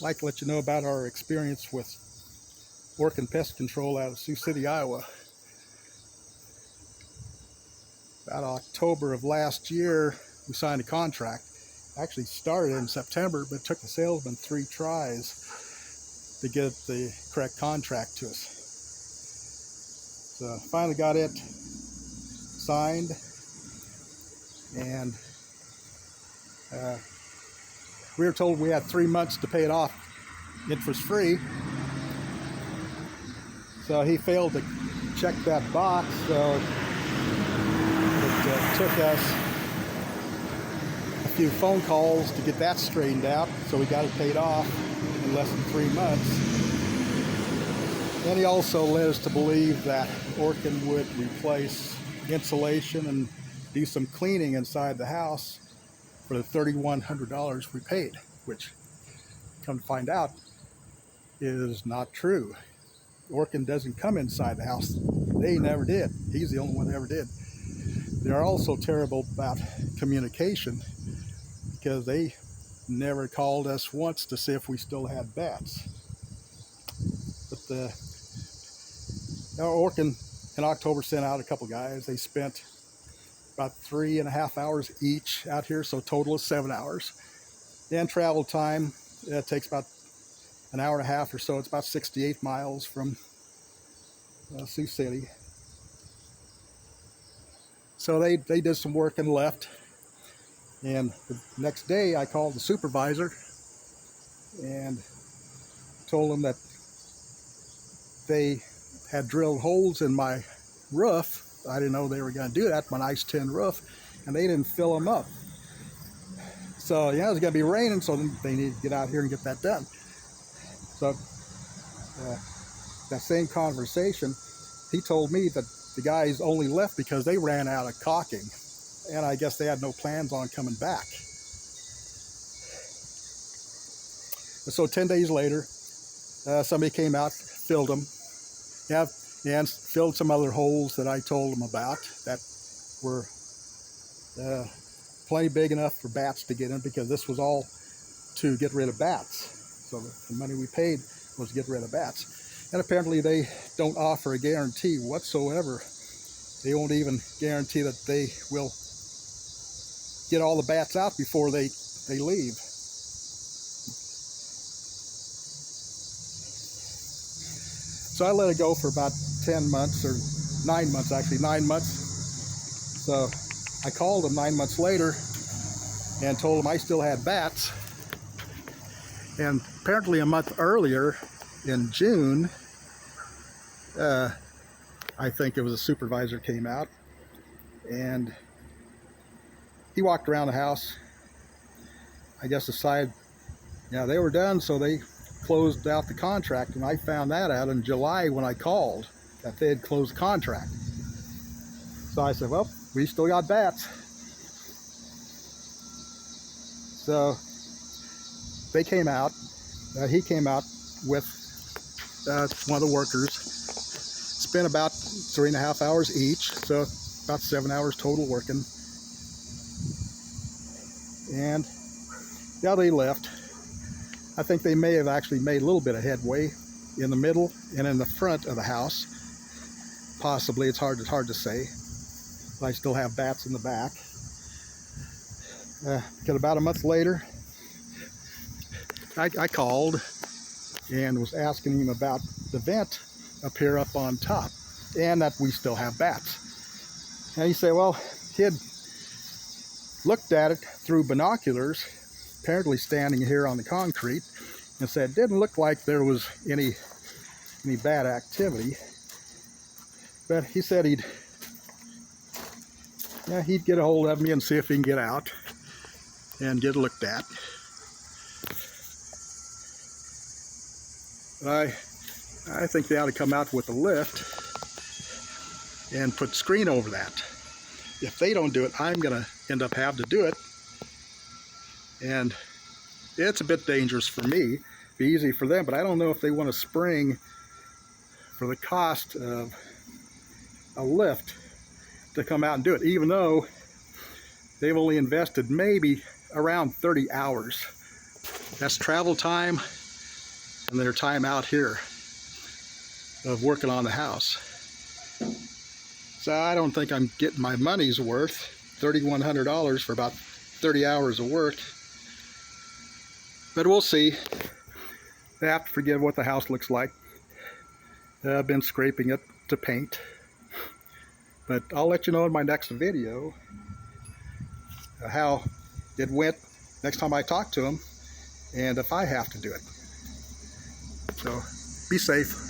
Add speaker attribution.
Speaker 1: I'd like to let you know about our experience with Orkin Pest Control out of Sioux City, Iowa. About October of last year, we signed a contract. Actually started in September, but it took the salesman 3 tries to get the correct contract to us. So finally got it signed, and we were told we had 3 months to pay it off interest-free. So he failed to check that box, so it took us a few phone calls to get that straightened out. So we got it paid off in less than 3 months. And he also led us to believe that Orkin would replace insulation and do some cleaning inside the house for the $3,100 we paid, which, come to find out, is not true. Orkin doesn't come inside the house. They never did. He's the only one that ever did. They are also terrible about communication, because they never called us once to see if we still had bats. But Orkin in October sent out a couple guys. They spent about 3.5 hours each out here, so a total of 7 hours. And travel time, it takes about an hour and a half or so. It's about 68 miles from Sioux City. So they did some work and left. And the next day I called the supervisor and told him that they had drilled holes in my roof. I didn't know they were going to do that, my nice tin roof, and they didn't fill them up. So yeah, it was going to be raining, so they needed to get out here and get that done. So that same conversation, he told me that the guys only left because they ran out of caulking, and I guess they had no plans on coming back. So 10 days later, somebody came out, filled them, and filled some other holes that I told them about that were plenty big enough for bats to get in, because this was all to get rid of bats. So the money we paid was to get rid of bats. And apparently they don't offer a guarantee whatsoever. They won't even guarantee that they will get all the bats out before they leave. So I let it go for about 10 months, or 9 months actually, 9 months. So I called them 9 months later and told them I still had bats. And apparently a month earlier, in June, I think it was a supervisor came out, and he walked around the house, I guess decided, yeah, they were done, so they closed out the contract. And I found that out in July when I called, that they had closed the contract. So I said, well, we still got bats. So they came out, he came out with one of the workers, spent about 3.5 hours each, so about 7 hours total working. And yeah, they left. I think they may have actually made a little bit of headway in the middle and in the front of the house. Possibly, it's hard to say. But I still have bats in the back. Because about a month later, I called and was asking him about the vent up here up on top, and that we still have bats. And he said, well, he had looked at it through binoculars, apparently standing here on the concrete, and said it didn't look like there was any bad activity. But he said he'd get a hold of me and see if he can get out and get it looked at. I think they ought to come out with a lift and put screen over that. If they don't do it, I'm going to end up having to do it. And it's a bit dangerous for me. Be easy for them, but I don't know if they want to spring for the cost of a lift to come out and do it, even though they've only invested maybe around 30 hours. That's travel time and their time out here of working on the house. So I don't think I'm getting my money's worth, $3,100 for about 30 hours of work. But we'll see. I have to forgive what the house looks like. I've been scraping it to paint. But I'll let you know in my next video how it went next time I talk to him, and if I have to do it. So be safe.